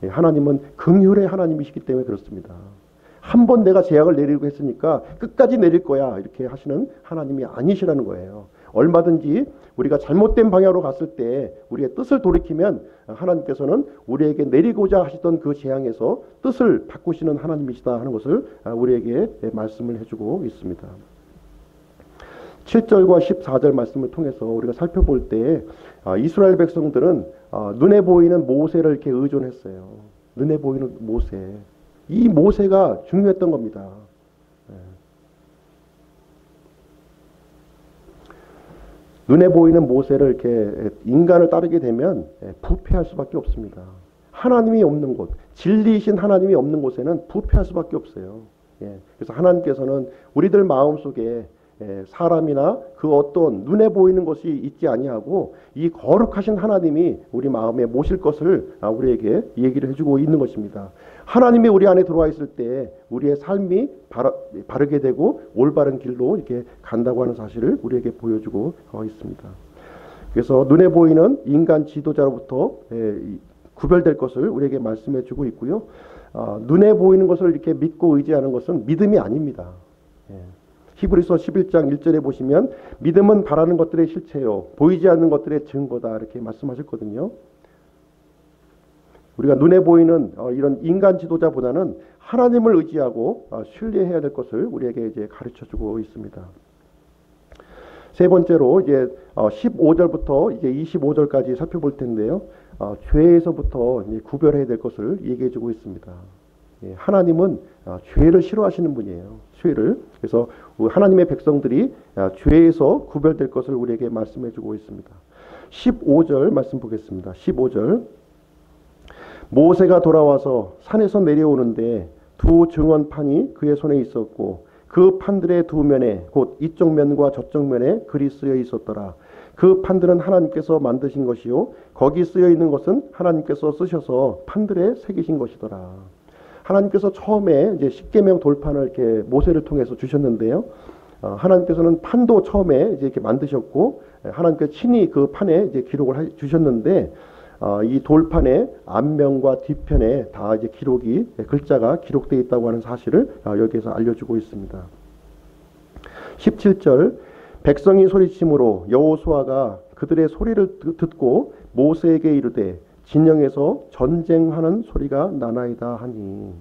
하나님은 긍휼의 하나님이시기 때문에 그렇습니다. 한 번 내가 재앙을 내리고 했으니까 끝까지 내릴 거야 이렇게 하시는 하나님이 아니시라는 거예요. 얼마든지 우리가 잘못된 방향으로 갔을 때 우리의 뜻을 돌이키면 하나님께서는 우리에게 내리고자 하시던 그 재앙에서 뜻을 바꾸시는 하나님이시다 하는 것을 우리에게 말씀을 해주고 있습니다. 7절과 14절 말씀을 통해서 우리가 살펴볼 때 이스라엘 백성들은 눈에 보이는 모세를 이렇게 의존했어요. 눈에 보이는 모세. 이 모세가 중요했던 겁니다. 눈에 보이는 모세를 이렇게 인간을 따르게 되면 부패할 수밖에 없습니다. 하나님이 없는 곳, 진리이신 하나님이 없는 곳에는 부패할 수밖에 없어요. 그래서 하나님께서는 우리들 마음속에 사람이나 그 어떤 눈에 보이는 것이 있지 아니하고 이 거룩하신 하나님이 우리 마음에 모실 것을 우리에게 얘기를 해주고 있는 것입니다. 하나님이 우리 안에 들어와 있을 때 우리의 삶이 바르게 되고 올바른 길로 이렇게 간다고 하는 사실을 우리에게 보여주고 있습니다. 그래서 눈에 보이는 인간 지도자로부터 구별될 것을 우리에게 말씀해 주고 있고요. 눈에 보이는 것을 이렇게 믿고 의지하는 것은 믿음이 아닙니다. 히브리서 11장 1절에 보시면 믿음은 바라는 것들의 실체요 보이지 않는 것들의 증거다 이렇게 말씀하셨거든요. 우리가 눈에 보이는 이런 인간 지도자보다는 하나님을 의지하고 신뢰해야 될 것을 우리에게 이제 가르쳐주고 있습니다. 세 번째로 이제 15절부터 이제 25절까지 살펴볼 텐데요. 죄에서부터 이제 구별해야 될 것을 얘기해주고 있습니다. 하나님은 죄를 싫어하시는 분이에요. 죄를. 그래서 하나님의 백성들이 죄에서 구별될 것을 우리에게 말씀해주고 있습니다. 15절 말씀 보겠습니다. 15절 모세가 돌아와서 산에서 내려오는데 두 증언판이 그의 손에 있었고 그 판들의 두 면에 곧 이쪽 면과 저쪽 면에 글이 쓰여 있었더라. 그 판들은 하나님께서 만드신 것이요 거기 쓰여 있는 것은 하나님께서 쓰셔서 판들에 새기신 것이더라. 하나님께서 처음에 이제 십계명 돌판을 이렇게 모세를 통해서 주셨는데요. 하나님께서는 판도 처음에 이제 이렇게 만드셨고 하나님께서 친히 그 판에 이제 기록을 주셨는데 이 돌판의 앞면과 뒤편에 다 이제 글자가 기록되어 있다고 하는 사실을 여기에서 알려주고 있습니다. 17절 백성이 소리치므로 여호수아가 그들의 소리를 듣고 모세에게 이르되 진영에서 전쟁하는 소리가 나나이다 하니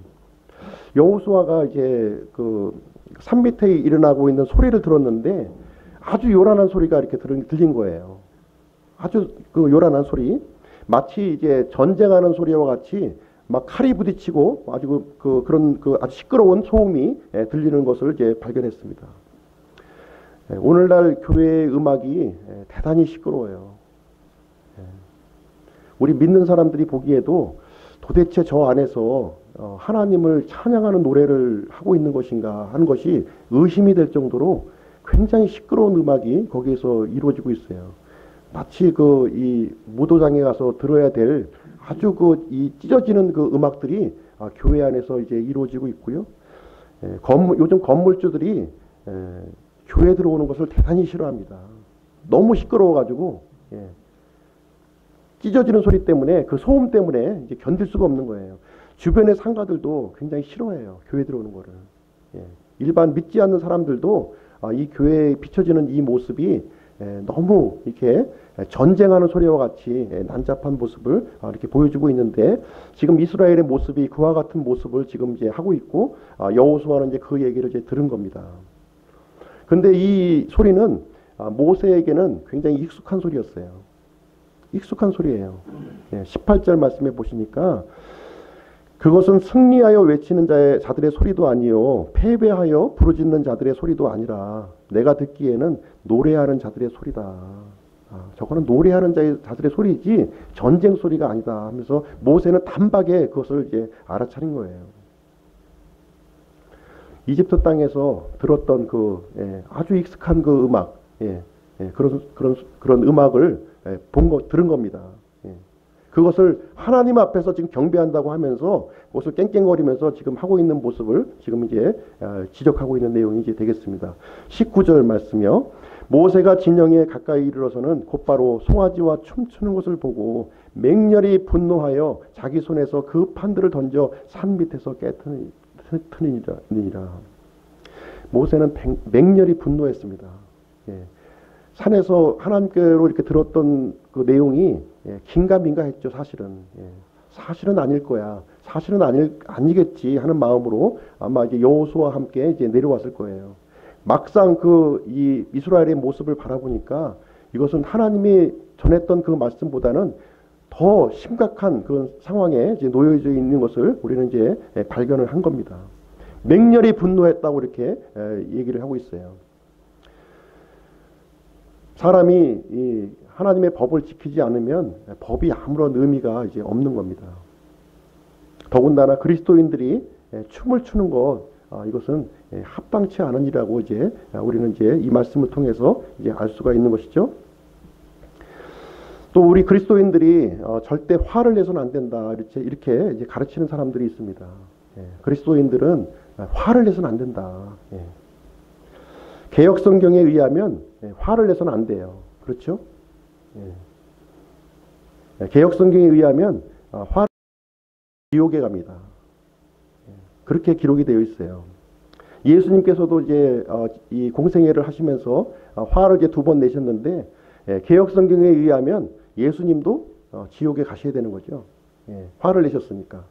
여호수아가 이제 그 산 밑에 일어나고 있는 소리를 들었는데 아주 요란한 소리가 이렇게 들린 거예요. 아주 그 요란한 소리. 마치 이제 전쟁하는 소리와 같이 막 칼이 부딪히고 아주 그런 아주 시끄러운 소음이 들리는 것을 이제 발견했습니다. 오늘날 교회의 음악이 대단히 시끄러워요. 우리 믿는 사람들이 보기에도 도대체 저 안에서 하나님을 찬양하는 노래를 하고 있는 것인가 하는 것이 의심이 될 정도로 굉장히 시끄러운 음악이 거기에서 이루어지고 있어요. 마치 이 무도장에 가서 들어야 될 아주 이 찢어지는 그 음악들이 교회 안에서 이제 이루어지고 있고요. 요즘 건물주들이 교회 들어오는 것을 대단히 싫어합니다. 너무 시끄러워가지고 찢어지는 소리 때문에 그 소음 때문에 이제 견딜 수가 없는 거예요. 주변의 상가들도 굉장히 싫어해요. 교회 들어오는 거를. 일반 믿지 않는 사람들도 이 교회에 비춰지는 이 모습이 너무 이렇게 전쟁하는 소리와 같이 난잡한 모습을 이렇게 보여주고 있는데 지금 이스라엘의 모습이 그와 같은 모습을 지금 이제 하고 있고 여호수아는 이제 그 얘기를 이제 들은 겁니다. 그런데 이 소리는 모세에게는 굉장히 익숙한 소리였어요. 익숙한 소리예요. 18절 말씀해 보시니까 그것은 승리하여 외치는 자들의 소리도 아니요 패배하여 부르짖는 자들의 소리도 아니라 내가 듣기에는 노래하는 자들의 소리다. 저거는 노래하는 자들의 소리지 전쟁 소리가 아니다 하면서 모세는 단박에 그것을 이제 알아차린 거예요. 이집트 땅에서 들었던 아주 익숙한 그 음악, 그런 음악을 들은 겁니다. 그것을 하나님 앞에서 지금 경배한다고 하면서 그것을 깽깽거리면서 지금 하고 있는 모습을 지금 이제 지적하고 있는 내용이 이제 되겠습니다. 19절 말씀이요. 모세가 진영에 가까이 이르러서는 곧바로 송아지와 춤추는 것을 보고 맹렬히 분노하여 자기 손에서 그 판들을 던져 산 밑에서 깨트니라. 모세는 맹렬히 분노했습니다. 산에서 하나님께로 이렇게 들었던 그 내용이 긴가민가했죠. 사실은 아닐 거야. 사실은 아니겠지 하는 마음으로 아마 이제 여호수아와 함께 이제 내려왔을 거예요. 막상 이 이스라엘의 모습을 바라보니까 이것은 하나님이 전했던 그 말씀보다는 더 심각한 그런 상황에 이제 놓여져 있는 것을 우리는 이제 발견을 한 겁니다. 맹렬히 분노했다고 이렇게 얘기를 하고 있어요. 사람이 이 하나님의 법을 지키지 않으면 법이 아무런 의미가 이제 없는 겁니다. 더군다나 그리스도인들이 춤을 추는 것, 이것은 합당치 않은 일이라고 이제 우리는 이제 이 말씀을 통해서 이제 알 수가 있는 것이죠. 또 우리 그리스도인들이 절대 화를 내서는 안 된다 이렇게 이제 가르치는 사람들이 있습니다. 그리스도인들은 화를 내서는 안 된다. 개역 성경에 의하면 화를 내서는 안 돼요. 그렇죠? 개역 성경에 의하면 화를 지옥에 갑니다. 그렇게 기록이 되어 있어요. 예수님께서도 이제 이 공생애를 하시면서 화를 이제 2번 내셨는데 개역 성경에 의하면 예수님도 지옥에 가셔야 되는 거죠. 화를 내셨으니까.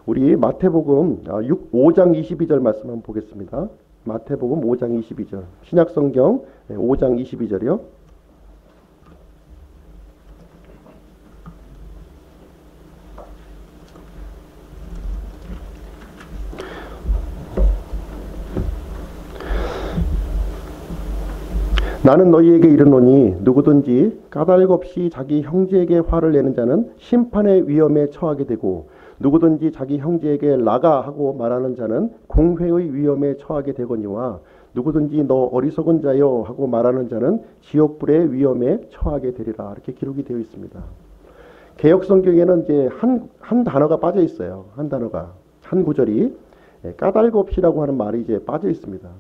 우리 마태복음 5장 22절 말씀 한번 보겠습니다. 마태복음 5장 22절. 신약성경 5장 22절이요. 나는 너희에게 이르노니 누구든지 까닭 없이 자기 형제에게 화를 내는 자는 심판의 위험에 처하게 되고 누구든지 자기 형제에게 나가 하고 말하는 자는 공회의 위험에 처하게 되거니와 누구든지 너 어리석은 자여 하고 말하는 자는 지옥불의 위험에 처하게 되리라. 이렇게 기록이 되어 있습니다. 개역 성경에는 이제 한 단어가 빠져 있어요. 한 단어가 한 구절이 까닭 없이라고 하는 말이 이제 빠져 있습니다.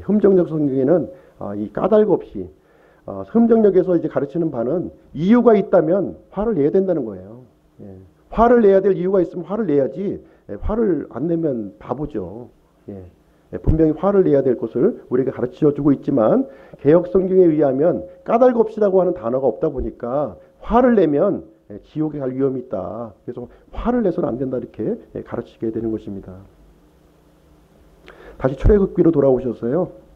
흠정역 성경에는 이 까닭 없이 흠정역에서 이제 가르치는 바는 이유가 있다면 화를 내야 된다는 거예요. 화를 내야 될 이유가 있으면 화를 내야지 화를 안 내면 바보죠. 분명히 화를 내야 될 것을 우리에게 가르쳐 주고 있지만 개역 성경에 의하면 까닭 없이라고 하는 단어가 없다 보니까 화를 내면 지옥에 갈 위험이 있다. 그래서 화를 내서는 안 된다 이렇게 가르치게 되는 것입니다. 다시 출애굽기로 돌아오셔서요.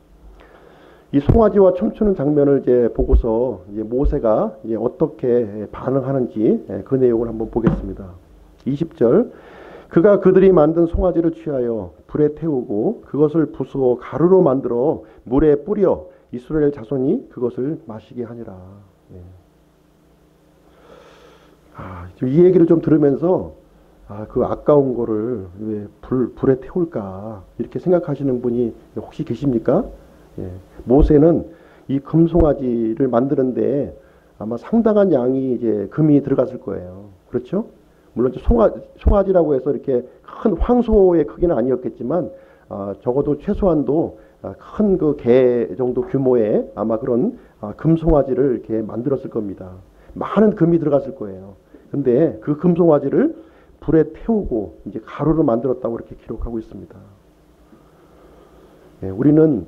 이 송아지와 춤추는 장면을 이제 보고서 이제 모세가 이제 어떻게 반응하는지 그 내용을 한번 보겠습니다. 20절. 그가 그들이 만든 송아지를 취하여 불에 태우고 그것을 부수어 가루로 만들어 물에 뿌려 이스라엘 자손이 그것을 마시게 하니라. 이 얘기를 좀 들으면서 그 아까운 거를 왜 불에 태울까 이렇게 생각하시는 분이 혹시 계십니까? 모세는 이 금송아지를 만드는데 아마 상당한 양이 이제 금이 들어갔을 거예요. 그렇죠? 물론 송아지라고 해서 이렇게 큰 황소의 크기는 아니었겠지만 적어도 최소한도 큰 그 개 정도 규모의 아마 그런 금송아지를 이렇게 만들었을 겁니다. 많은 금이 들어갔을 거예요. 근데 그 금송아지를 불에 태우고 이제 가루로 만들었다고 이렇게 기록하고 있습니다. 우리는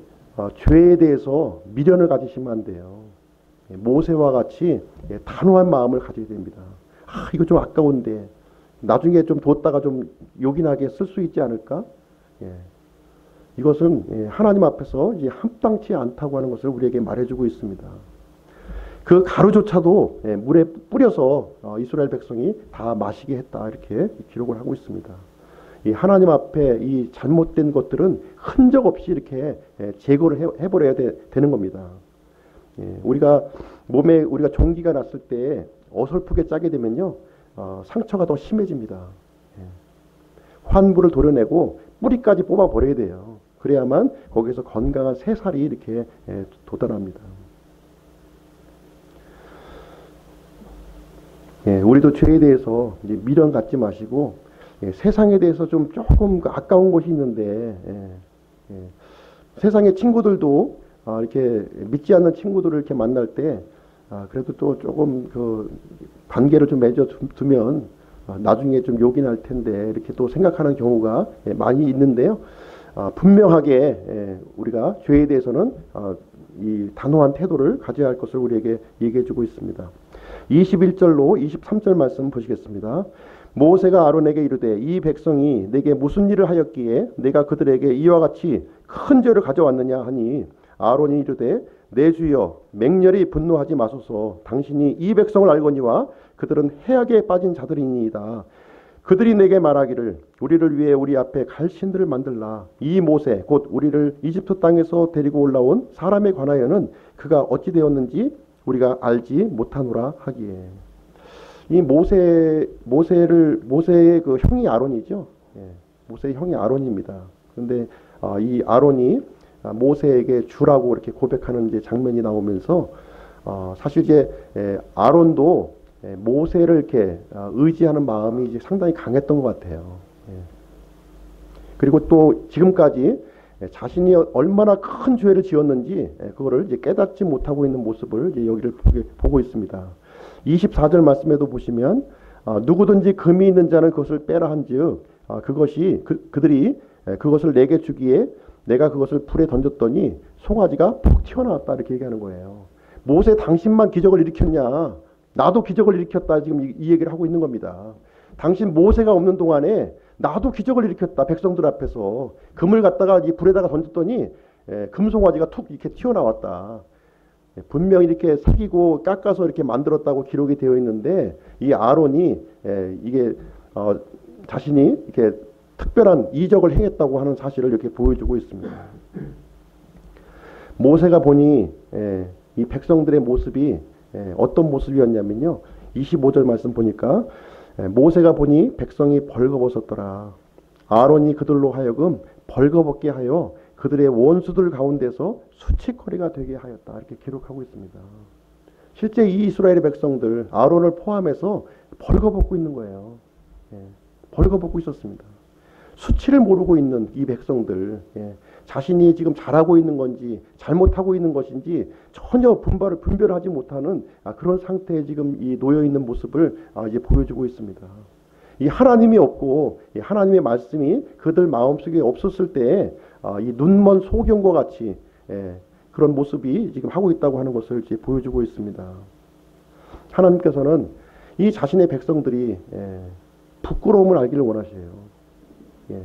죄에 대해서 미련을 가지시면 안 돼요. 모세와 같이 단호한 마음을 가져야 됩니다. 이거 좀 아까운데 나중에 좀 뒀다가 좀 요긴하게 쓸 수 있지 않을까? 이것은 하나님 앞에서 이제 합당치 않다고 하는 것을 우리에게 말해주고 있습니다. 그 가루조차도 물에 뿌려서 이스라엘 백성이 다 마시게 했다 이렇게 기록을 하고 있습니다. 이 하나님 앞에 이 잘못된 것들은 흔적 없이 이렇게 제거를 해버려야 되는 겁니다. 우리가 몸에 우리가 종기가 났을 때 어설프게 짜게 되면요, 상처가 더 심해집니다. 환부를 도려내고 뿌리까지 뽑아 버려야 돼요. 그래야만 거기서 건강한 새살이 이렇게 돋아납니다. 우리도 죄에 대해서 이제 미련 갖지 마시고 세상에 대해서 좀 조금 아까운 것이 있는데 세상의 친구들도 이렇게 믿지 않는 친구들을 이렇게 만날 때 그래도 또 조금 그 관계를 좀 맺어 두면 나중에 좀 욕이 날 텐데 이렇게 또 생각하는 경우가 많이 있는데요. 분명하게 우리가 죄에 대해서는 이 단호한 태도를 가져야 할 것을 우리에게 얘기해 주고 있습니다. 21절로 23절 말씀 보시겠습니다. 모세가 아론에게 이르되 이 백성이 내게 무슨 일을 하였기에 내가 그들에게 이와 같이 큰 죄를 가져왔느냐 하니 아론이 이르되 내 주여 맹렬히 분노하지 마소서. 당신이 이 백성을 알거니와 그들은 해악에 빠진 자들이니이다. 그들이 내게 말하기를 우리를 위해 우리 앞에 갈신들을 만들라. 이 모세 곧 우리를 이집트 땅에서 데리고 올라온 사람에 관하여는 그가 어찌 되었는지 우리가 알지 못하노라 하기에. 이 모세의 그 형이 아론이죠. 모세의 형이 아론입니다. 그런데 이 아론이 모세에게 주라고 이렇게 고백하는 이제 장면이 나오면서 사실 이제 아론도 모세를 이렇게 의지하는 마음이 이제 상당히 강했던 것 같아요. 그리고 또 지금까지 자신이 얼마나 큰 죄를 지었는지 그거를 이제 깨닫지 못하고 있는 모습을 이제 여기를 보고 있습니다. 24절 말씀에도 보시면 누구든지 금이 있는 자는 그것을 빼라 한즉 그것이 그들이 그것을 내게 주기에 내가 그것을 불에 던졌더니 송아지가 푹 튀어나왔다 이렇게 얘기하는 거예요. 모세 당신만 기적을 일으켰냐? 나도 기적을 일으켰다 지금 이 얘기를 하고 있는 겁니다. 당신 모세가 없는 동안에 나도 기적을 일으켰다. 백성들 앞에서 금을 갖다가 이 불에다가 던졌더니 금송아지가 툭 이렇게 튀어나왔다. 분명히 이렇게 사귀고 깎아서 이렇게 만들었다고 기록이 되어 있는데 이 아론이 이게 자신이 이렇게 특별한 이적을 행했다고 하는 사실을 이렇게 보여주고 있습니다. 모세가 보니 이 백성들의 모습이 어떤 모습이었냐면요. 25절 말씀 보니까 모세가 보니 백성이 벌거벗었더라. 아론이 그들로 하여금 벌거벗게 하여 그들의 원수들 가운데서 수치거리가 되게 하였다. 이렇게 기록하고 있습니다. 실제 이 이스라엘의 백성들 아론을 포함해서 벌거벗고 있는 거예요. 벌거벗고 있었습니다. 수치를 모르고 있는 이 백성들 자신이 지금 잘하고 있는 건지 잘못하고 있는 것인지 전혀 분별을 하지 못하는 그런 상태에 지금 이 놓여 있는 모습을 이제 보여주고 있습니다. 이 하나님이 없고 이 하나님의 말씀이 그들 마음속에 없었을 때 이 눈먼 소경과 같이 그런 모습이 지금 하고 있다고 하는 것을 이제 보여주고 있습니다. 하나님께서는 이 자신의 백성들이 부끄러움을 알기를 원하세요.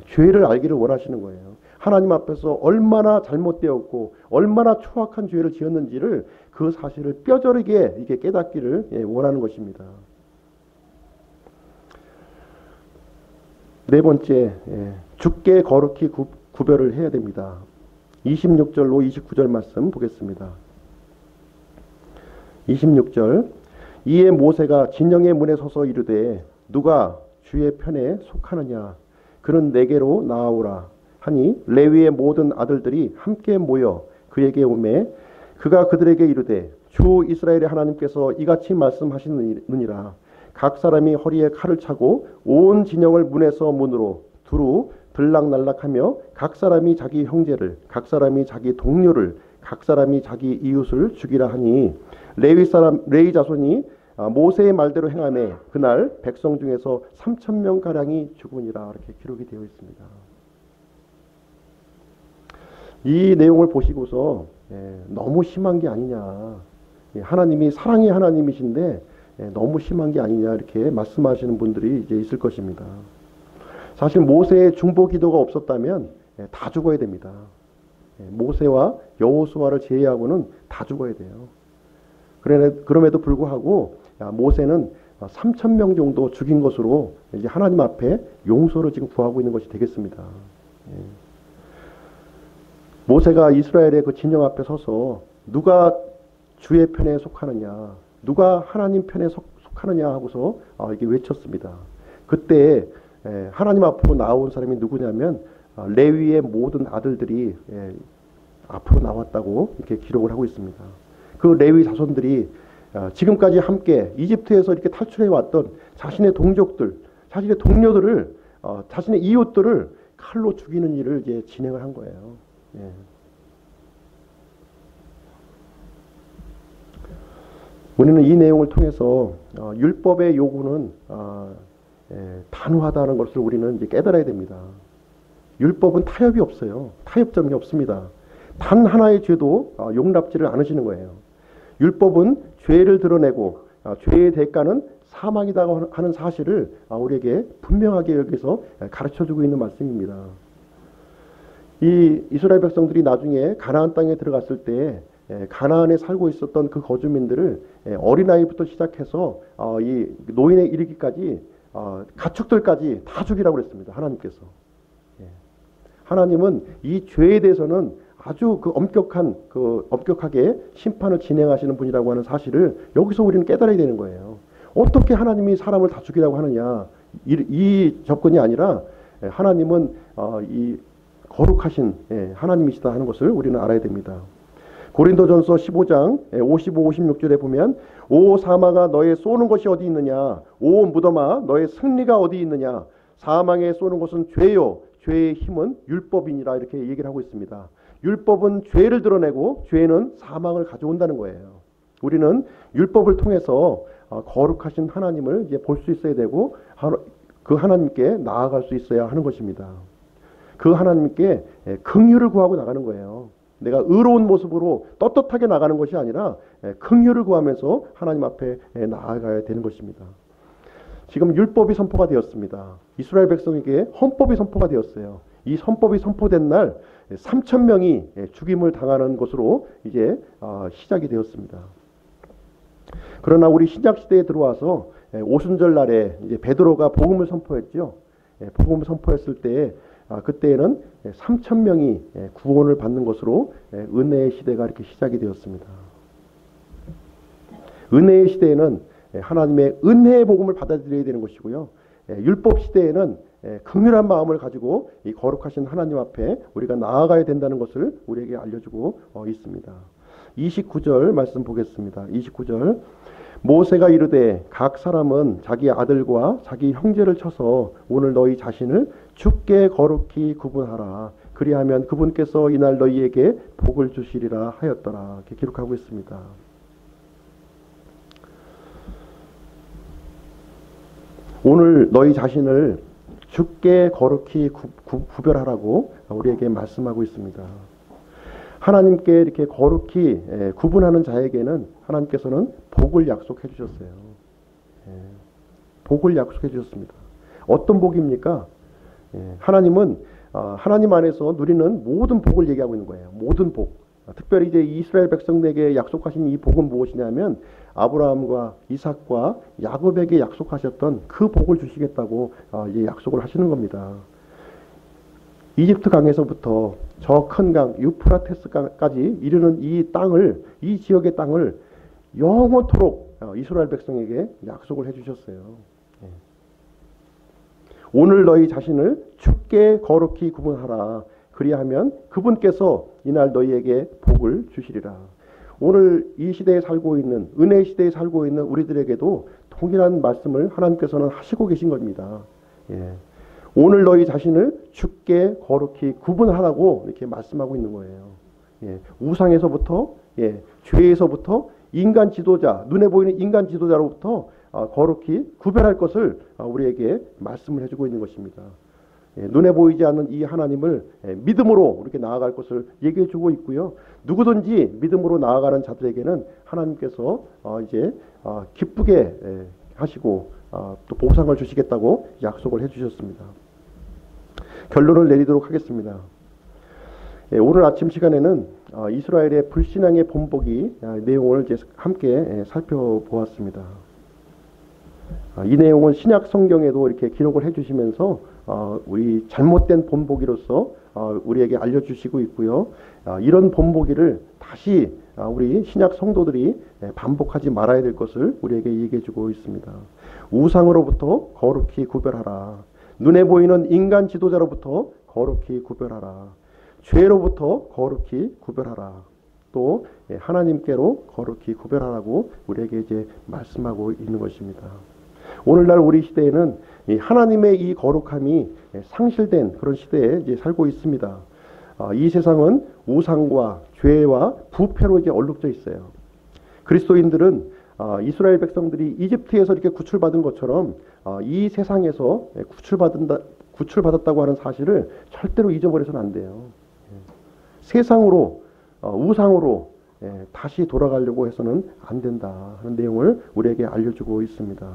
죄를 알기를 원하시는 거예요. 하나님 앞에서 얼마나 잘못되었고 얼마나 추악한 죄를 지었는지를 그 사실을 뼈저리게 이렇게 깨닫기를 원하는 것입니다. 네 번째, 주께 거룩히 구별을 해야 됩니다. 26절로 29절 말씀 보겠습니다. 26절 이에 모세가 진영의 문에 서서 이르되 누가 주의 편에 속하느냐 그는 내게로 나아오라 하니 레위의 모든 아들들이 함께 모여 그에게 오매 그가 그들에게 이르되 주 이스라엘의 하나님께서 이같이 말씀하시느니라 각 사람이 허리에 칼을 차고 온 진영을 문에서 문으로 두루 들락날락하며 각 사람이 자기 형제를 각 사람이 자기 동료를 각 사람이 자기 이웃을 죽이라 하니 레위 자손이 모세의 말대로 행하매 그날 백성 중에서 3,000명 가량이 죽으니라 이렇게 기록이 되어 있습니다. 이 내용을 보시고서 너무 심한 게 아니냐, 하나님이 사랑의 하나님이신데 너무 심한 게 아니냐 이렇게 말씀하시는 분들이 이제 있을 것입니다. 사실 모세의 중보 기도가 없었다면 다 죽어야 됩니다. 모세와 여호수아를 제외하고는 다 죽어야 돼요. 그럼에도 불구하고 모세는 3,000명 정도 죽인 것으로 이제 하나님 앞에 용서를 지금 구하고 있는 것이 되겠습니다. 모세가 이스라엘의 그 진영 앞에 서서 누가 주의 편에 속하느냐, 누가 하나님 편에 속하느냐 하고서 이게 외쳤습니다. 그때 하나님 앞으로 나온 사람이 누구냐면 레위의 모든 아들들이 앞으로 나왔다고 이렇게 기록을 하고 있습니다. 그 레위 자손들이 지금까지 함께 이집트에서 이렇게 탈출해 왔던 자신의 동족들, 자신의 동료들을, 자신의 이웃들을 칼로 죽이는 일을 이제 진행을 한 거예요. 예. 우리는 이 내용을 통해서 율법의 요구는 단호하다는 것을 우리는 이제 깨달아야 됩니다. 율법은 타협이 없어요. 타협점이 없습니다. 단 하나의 죄도 용납지를 않으시는 거예요. 율법은 죄를 드러내고 죄의 대가는 사망이다 하는 사실을 우리에게 분명하게 여기서 가르쳐주고 있는 말씀입니다. 이 이스라엘 백성들이 나중에 가나안 땅에 들어갔을 때 가나안에 살고 있었던 그 거주민들을 어린아이부터 시작해서 이 노인에 이르기까지 가축들까지 다 죽이라고 그랬습니다. 하나님께서. 하나님은 이 죄에 대해서는 아주 엄격하게 심판을 진행하시는 분이라고 하는 사실을 여기서 우리는 깨달아야 되는 거예요. 어떻게 하나님이 사람을 다 죽이라고 하느냐, 이 접근이 아니라 하나님은 이 거룩하신 하나님이시다 하는 것을 우리는 알아야 됩니다. 고린도전서 15장 55, 56절에 보면 오 사망아 너의 쏘는 것이 어디 있느냐, 오 무덤아 너의 승리가 어디 있느냐, 사망에 쏘는 것은 죄요 죄의 힘은 율법이니라 이렇게 얘기를 하고 있습니다. 율법은 죄를 드러내고 죄는 사망을 가져온다는 거예요. 우리는 율법을 통해서 거룩하신 하나님을 이제 볼 수 있어야 되고 그 하나님께 나아갈 수 있어야 하는 것입니다. 그 하나님께 긍휼을 구하고 나가는 거예요. 내가 의로운 모습으로 떳떳하게 나가는 것이 아니라 긍휼을 구하면서 하나님 앞에 나아가야 되는 것입니다. 지금 율법이 선포가 되었습니다. 이스라엘 백성에게 헌법이 선포가 되었어요. 이 헌법이 선포된 날 3,000명이 죽임을 당하는 것으로 이제 시작이 되었습니다. 그러나 우리 신약 시대에 들어와서 오순절 날에 이제 베드로가 복음을 선포했죠. 복음을 선포했을 때 그때에는 3,000명이 구원을 받는 것으로 은혜의 시대가 이렇게 시작이 되었습니다. 은혜의 시대에는 하나님의 은혜의 복음을 받아들여야 되는 것이고요. 율법 시대에는 긍휼한 마음을 가지고 이 거룩하신 하나님 앞에 우리가 나아가야 된다는 것을 우리에게 알려주고 있습니다. 29절 말씀 보겠습니다. 29절 모세가 이르되 각 사람은 자기 아들과 자기 형제를 쳐서 오늘 너희 자신을 주께 거룩히 구분하라. 그리하면 그분께서 이날 너희에게 복을 주시리라 하였더라. 이렇게 기록하고 있습니다. 오늘 너희 자신을 주께 거룩히 구별하라고 우리에게 말씀하고 있습니다. 하나님께 이렇게 거룩히 구분하는 자에게는 하나님께서는 복을 약속해 주셨어요. 복을 약속해 주셨습니다. 어떤 복입니까? 하나님은 하나님 안에서 누리는 모든 복을 얘기하고 있는 거예요. 모든 복. 특별히 이제 이스라엘 백성에게 약속하신 이 복은 무엇이냐면 아브라함과 이삭과 야곱에게 약속하셨던 그 복을 주시겠다고 이제 약속을 하시는 겁니다. 이집트 강에서부터 저 큰 강 유프라테스까지 이르는 이 땅을, 이 지역의 땅을 영원토록 이스라엘 백성에게 약속을 해주셨어요. 오늘 너희 자신을 주께 거룩히 구분하라. 그리하면 그분께서 이날 너희에게 복을 주시리라. 오늘 이 시대에 살고 있는, 은혜의 시대에 살고 있는 우리들에게도 동일한 말씀을 하나님께서는 하시고 계신 겁니다. 오늘 너희 자신을 주께 거룩히 구분하라고 이렇게 말씀하고 있는 거예요. 우상에서부터, 죄에서부터 인간 지도자, 눈에 보이는 인간 지도자로부터 거룩히 구별할 것을 우리에게 말씀을 해주고 있는 것입니다. 눈에 보이지 않는 이 하나님을 믿음으로 이렇게 나아갈 것을 얘기해 주고 있고요. 누구든지 믿음으로 나아가는 자들에게는 하나님께서 이제 기쁘게 하시고 또 보상을 주시겠다고 약속을 해 주셨습니다. 결론을 내리도록 하겠습니다. 오늘 아침 시간에는 이스라엘의 불신앙의 본보기 내용을 이제 함께 살펴보았습니다. 이 내용은 신약 성경에도 이렇게 기록을 해주시면서 우리 잘못된 본보기로서 우리에게 알려주시고 있고요. 이런 본보기를 다시 우리 신약 성도들이 반복하지 말아야 될 것을 우리에게 얘기해 주고 있습니다. 우상으로부터 거룩히 구별하라. 눈에 보이는 인간 지도자로부터 거룩히 구별하라. 죄로부터 거룩히 구별하라. 또 하나님께로 거룩히 구별하라고 우리에게 이제 말씀하고 있는 것입니다. 오늘날 우리 시대에는 하나님의 이 거룩함이 상실된 그런 시대에 이제 살고 있습니다. 이 세상은 우상과 죄와 부패로 이제 얼룩져 있어요. 그리스도인들은 이스라엘 백성들이 이집트에서 이렇게 구출받은 것처럼 이 세상에서 구출받았다고 하는 사실을 절대로 잊어버려서는 안 돼요. 세상으로 우상으로 다시 돌아가려고 해서는 안 된다 하는 내용을 우리에게 알려주고 있습니다.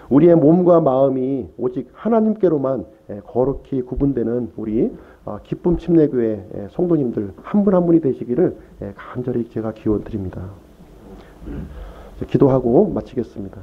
우리의 몸과 마음이 오직 하나님께로만 거룩히 구분되는 우리 기쁨 침례교회 성도님들 한 분 한 분이 되시기를 간절히 제가 기원드립니다. 기도하고 마치겠습니다.